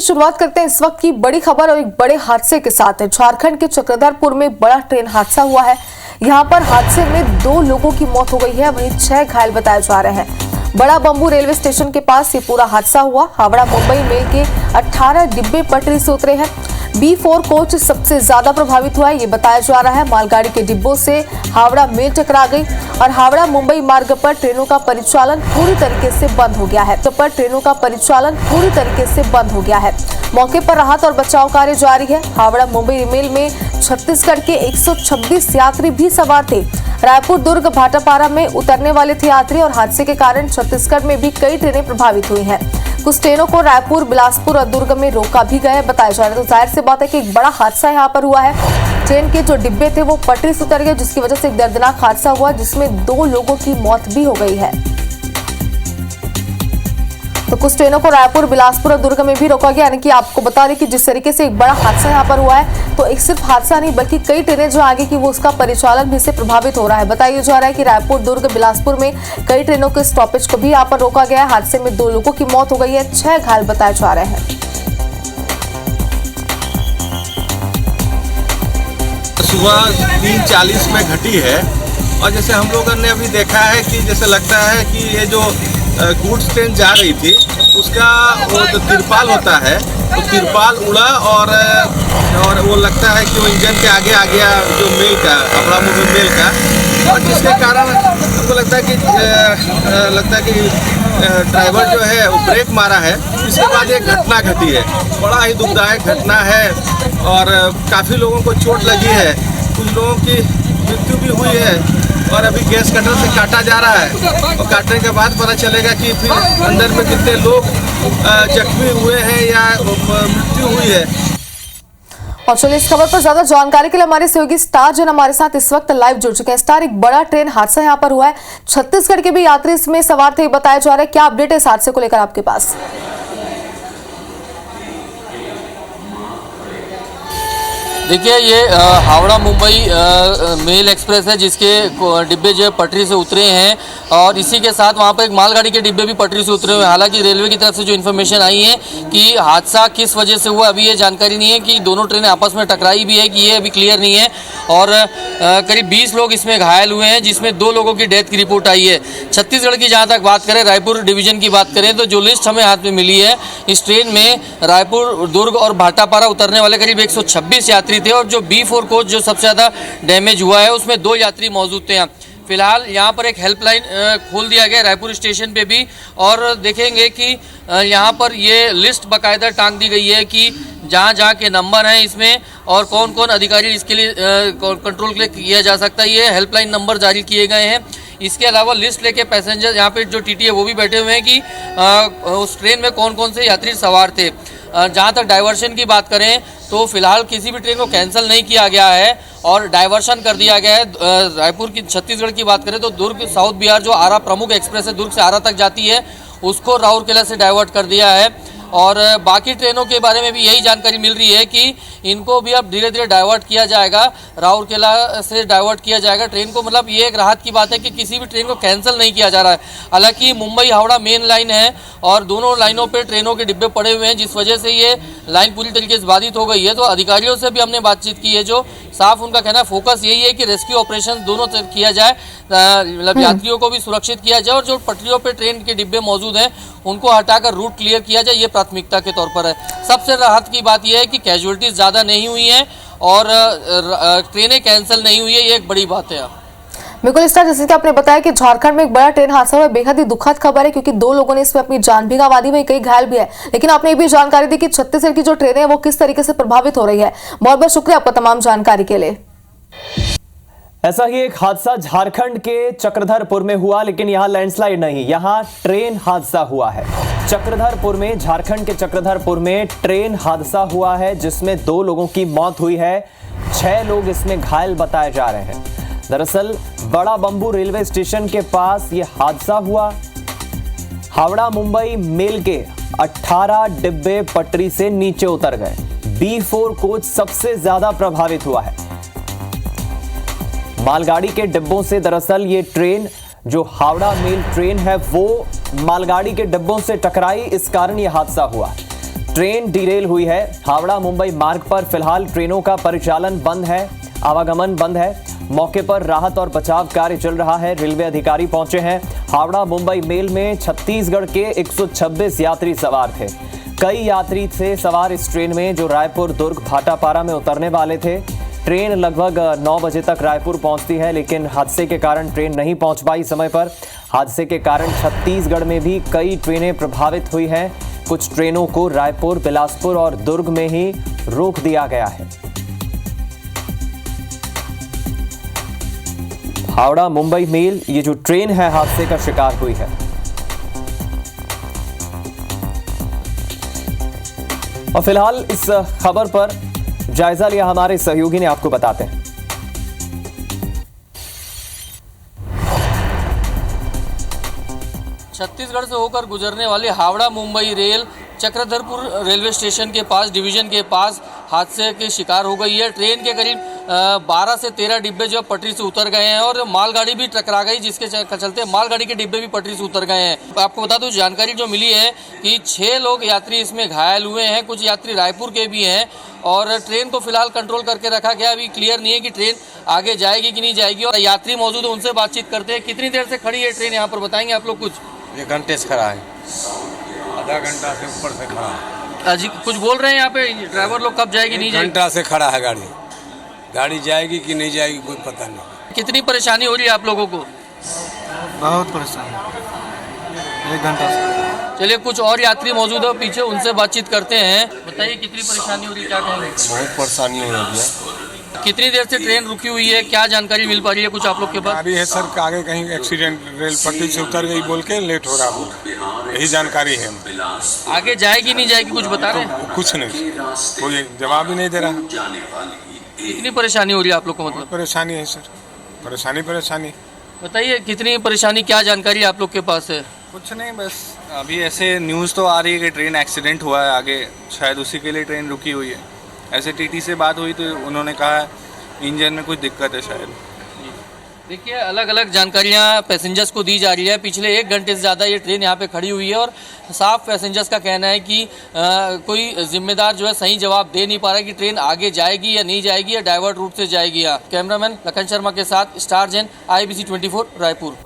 शुरुआत करते हैं इस वक्त की बड़ी खबर और एक बड़े हादसे के साथ। झारखंड के चक्रधरपुर में बड़ा ट्रेन हादसा हुआ है। यहां पर हादसे में 2 लोगों की मौत हो गई है, वहीं 6 घायल बताए जा रहे हैं। बड़ा बम्बू रेलवे स्टेशन के पास ये पूरा हादसा हुआ। हावड़ा मुंबई मेल के 18 डिब्बे पटरी से उतरे हैं। B4 कोच सबसे ज्यादा प्रभावित हुआ है, ये बताया जा रहा है। मालगाड़ी के डिब्बों से हावड़ा मेल टकरा गई और हावड़ा मुंबई मार्ग पर ट्रेनों का परिचालन पूरी तरीके से बंद हो गया है। मौके पर राहत और बचाव कार्य जारी है। हावड़ा मुंबई मेल में छत्तीसगढ़ के 126 यात्री भी सवार थे। रायपुर दुर्ग भाटापारा में उतरने वाले थे यात्री और हादसे के कारण छत्तीसगढ़ में भी कई ट्रेनें प्रभावित हुई हैं। कुछ ट्रेनों को रायपुर, बिलासपुर और दुर्ग में रोका भी गया है, बताया जा रहा है। तो जाहिर सी बात है कि एक बड़ा हादसा यहाँ पर हुआ है। ट्रेन के जो डिब्बे थे वो पटरी से उतर गए, जिसकी वजह से एक दर्दनाक हादसा हुआ, जिसमें 2 लोगों की मौत भी हो गई है। तो कुछ ट्रेनों को रायपुर, बिलासपुर और दुर्ग में भी रोका गया। यानी कि आपको बता दें कि जिस तरीके से एक बड़ा हादसा यहाँ पर हुआ है, तो एक सिर्फ हादसा नहीं बल्कि कई ट्रेनें जो आगे की वो उसका परिचालन भी इससे प्रभावित हो रहा है। बताया जा रहा है कि रायपुर, दुर्ग, बिलासपुर में कई ट्रेनों के स्टॉपेज को भी यहाँ पर रोका गया है। हादसे में 2 लोगों की मौत हो गई है, 6 घायल बताए जा रहे हैं। सुबह 3:40 में घटी है और जैसे हम लोगों ने अभी देखा है कि जैसे लगता है कि ये जो गुड्स ट्रेन जा रही थी उसका वो जो तिरपाल होता है वो तिरपाल उड़ा और वो लगता है कि वो इंजन के आगे आ गया जो मेल का, हावड़ा मुंबई मेल का, और जिसके कारण हमको लगता है कि ड्राइवर जो है वो ब्रेक मारा है। इसके बाद एक घटना घटी है, बड़ा ही दुखदायक घटना है और काफ़ी लोगों को चोट लगी है, कुछ लोगों की मृत्यु भी हुई है और अभी गैस कटर से काटा जा रहा है और काटने के बाद पता चलेगा कि फिर अंदर में कितने लोग जख्मी हुए हैं या मृत्यु हुई है। और चलिए इस खबर पर ज्यादा जानकारी के लिए हमारे सहयोगी स्टार जन हमारे साथ इस वक्त लाइव जुड़ चुके हैं। स्टार, एक बड़ा ट्रेन हादसा यहाँ पर हुआ है, छत्तीसगढ़ के भी यात्री इसमें सवार थे, बताया जा रहा है। क्या अपडेट है इस हादसे को लेकर आपके पास? देखिए, ये हावड़ा मुंबई मेल एक्सप्रेस है जिसके डिब्बे जो है पटरी से उतरे हैं और इसी के साथ वहाँ पर एक मालगाड़ी के डिब्बे भी पटरी से उतरे हुए हैं। हालांकि रेलवे की तरफ से जो इन्फॉर्मेशन आई है कि हादसा किस वजह से हुआ, अभी ये जानकारी नहीं है कि दोनों ट्रेनें आपस में टकराई भी है कि ये अभी क्लियर नहीं है। और करीब 20 लोग इसमें घायल हुए हैं, जिसमें 2 लोगों की डेथ की रिपोर्ट आई है। छत्तीसगढ़ की जहाँ तक बात करें, रायपुर डिवीजन की बात करें, तो जो लिस्ट हमें हाथ में मिली है, इस ट्रेन में रायपुर, दुर्ग और भाटापारा उतरने वाले करीब 126 यात्री थे और जो B4 कोच जो सबसे ज़्यादा डैमेज हुआ है उसमें 2 यात्री मौजूद थे। फिलहाल यहाँ पर एक हेल्पलाइन खोल दिया गया रायपुर स्टेशन पे भी, और देखेंगे कि यहाँ पर ये लिस्ट बाकायदा टांग दी गई है कि जहाँ के नंबर हैं इसमें और कौन कौन अधिकारी इसके लिए कंट्रोल के लिए किया जा सकता है। ये हेल्पलाइन नंबर जारी किए गए हैं। इसके अलावा लिस्ट लेके पैसेंजर यहाँ पे जो TT है वो भी बैठे हुए हैं कि उस ट्रेन में कौन कौन से यात्री सवार थे। जहाँ तक डाइवर्शन की बात करें तो फिलहाल किसी भी ट्रेन को कैंसिल नहीं किया गया है और डाइवर्शन कर दिया गया है। रायपुर की, छत्तीसगढ़ की बात करें तो दुर्ग साउथ बिहार जो आरा प्रमुख एक्सप्रेस है, दुर्ग से आरा तक जाती है, उसको राउरकेला से डाइवर्ट कर दिया है। और बाकी ट्रेनों के बारे में भी यही जानकारी मिल रही है कि इनको भी अब धीरे धीरे डाइवर्ट किया जाएगा, राउरकेला से डाइवर्ट किया जाएगा ट्रेन को। मतलब ये एक राहत की बात है कि किसी भी ट्रेन को कैंसिल नहीं किया जा रहा है। हालांकि मुंबई हावड़ा मेन लाइन है और दोनों लाइनों पे ट्रेनों के डिब्बे पड़े हुए हैं, जिस वजह से ये लाइन पूरी तरीके से बाधित हो गई है। तो अधिकारियों से भी हमने बातचीत की है, जो साफ उनका कहना है फोकस यही है कि रेस्क्यू ऑपरेशन दोनों तरफ किया जाए, मतलब यात्रियों को भी सुरक्षित किया जाए और जो पटरियों पे ट्रेन के डिब्बे मौजूद हैं उनको हटाकर रूट क्लियर किया जाए, ये प्राथमिकता के तौर पर है। सबसे राहत की बात यह है कि कैजुअलिटीज ज़्यादा नहीं हुई हैं और ट्रेनें कैंसिल नहीं हुई है, ये एक बड़ी बात है। बिल्कुल स्टार, जैसे कि आपने बताया कि झारखंड में एक बड़ा ट्रेन हादसा हुआ है, बेहद ही दुखद खबर है क्योंकि 2 लोगों ने इसमें अपनी जान भी गंवा दी, वहीं कई घायल भी है। लेकिन आपने ये भी जानकारी दी कि छत्तीसगढ़ की जो ट्रेनें हैं वो किस तरीके से प्रभावित हो रही है। बहुत बहुत शुक्रिया आपका तमाम जानकारी के लिए। ऐसा ही एक हादसा झारखंड के चक्रधरपुर में हुआ, लेकिन यहां लैंडस्लाइड नहीं, यहां ट्रेन हादसा हुआ है। चक्रधरपुर में, झारखंड के चक्रधरपुर में ट्रेन हादसा हुआ है जिसमें 2 लोगों की मौत हुई है, 6 लोग इसमें घायल बताए जा रहे हैं। दरअसल बड़ा बम्बू रेलवे स्टेशन के पास यह हादसा हुआ। हावड़ा मुंबई मेल के 18 डिब्बे पटरी से नीचे उतर गए। B4 कोच सबसे ज्यादा प्रभावित हुआ है। मालगाड़ी के डिब्बों से दरअसल ये ट्रेन जो हावड़ा मेल ट्रेन है वो मालगाड़ी के डिब्बों से टकराई, इस कारण यह हादसा हुआ। ट्रेन डिरेल हुई है। हावड़ा मुंबई मार्ग पर फिलहाल ट्रेनों का परिचालन बंद है, आवागमन बंद है। मौके पर राहत और बचाव कार्य चल रहा है। रेलवे अधिकारी पहुंचे हैं। हावड़ा मुंबई मेल में छत्तीसगढ़ के 126 यात्री सवार थे। कई यात्री थे सवार इस ट्रेन में जो रायपुर, दुर्ग, भाटापारा में उतरने वाले थे। ट्रेन लगभग 9 बजे तक रायपुर पहुंचती है, लेकिन हादसे के कारण ट्रेन नहीं पहुंच पाई समय पर। हादसे के कारण छत्तीसगढ़ में भी कई ट्रेनें प्रभावित हुई हैं। कुछ ट्रेनों को रायपुर, बिलासपुर और दुर्ग में ही रोक दिया गया है। हावड़ा मुंबई मेल ये जो ट्रेन है हादसे का शिकार हुई है। और फिलहाल इस खबर पर जायजा लिया हमारे सहयोगी ने, आपको बताते हैं। छत्तीसगढ़ से होकर गुजरने वाली Howrah Mumbai rail Chakradharpur railway station के पास, डिवीजन के पास हादसे के शिकार हो गई है। ट्रेन के करीब 12 से 13 डिब्बे जो पटरी से उतर गए हैं और मालगाड़ी भी टकरा गई, जिसके चलते मालगाड़ी के डिब्बे भी पटरी से उतर गए हैं। आपको बता दूं, जानकारी जो मिली है कि 6 लोग यात्री इसमें घायल हुए हैं। कुछ यात्री रायपुर के भी हैं और ट्रेन को फिलहाल कंट्रोल करके रखा गया। अभी क्लियर नहीं है कि ट्रेन आगे जाएगी कि नहीं जाएगी। और यात्री मौजूद है, उनसे बातचीत करते हैं। कितनी देर से खड़ी है ट्रेन यहाँ पर, बताएंगे आप लोग कुछ? 1 घंटे से खड़ा है, आधा घंटा से ऊपर से खड़ा है। अजी कुछ बोल रहे हैं यहाँ पे ड्राइवर लोग, कब जाएगी नहीं जाएगी? घंटा से खड़ा है गाड़ी। गाड़ी जाएगी कि नहीं जाएगी कोई पता नहीं। कितनी परेशानी हो रही है आप लोगों को? बहुत परेशानी, 1 घंटा से। चलिए कुछ और यात्री मौजूद है पीछे, उनसे बातचीत करते हैं। बताइए कितनी परेशानी हो रही है, क्या कहेंगे? बहुत परेशानी हो रही है। कितनी देर से ट्रेन रुकी हुई है, क्या जानकारी मिल पा रही है कुछ आप लोग के पास? जानकारी है सर, आगे कहीं एक्सीडेंट, रेल पटरी से उतर गई बोल के लेट हो रहा है, यही जानकारी है। आगे जाएगी नहीं जाएगी कुछ बता रहे हैं? तो कुछ नहीं, कोई जवाब ही नहीं दे रहा। कितनी परेशानी हो रही है आप लोग को? मतलब परेशानी है सर, परेशानी। बताइए कितनी परेशानी, क्या जानकारी आप लोग के पास है? कुछ नहीं, बस अभी ऐसे न्यूज़ तो आ रही है कि ट्रेन एक्सीडेंट हुआ है आगे, शायद उसी के लिए ट्रेन रुकी हुई है। ऐसे टीटी से बात हुई तो उन्होंने कहा इंजन में कुछ दिक्कत है शायद। देखिए अलग अलग जानकारियां पैसेंजर्स को दी जा रही है। पिछले 1 घंटे से ज़्यादा ये ट्रेन यहाँ पे खड़ी हुई है और साफ पैसेंजर्स का कहना है कि कोई जिम्मेदार जो है सही जवाब दे नहीं पा रहा है कि ट्रेन आगे जाएगी या नहीं जाएगी या डाइवर्ट रूट से जाएगी। कैमरामैन लखन शर्मा के साथ स्टार जैन, IBC 24 रायपुर।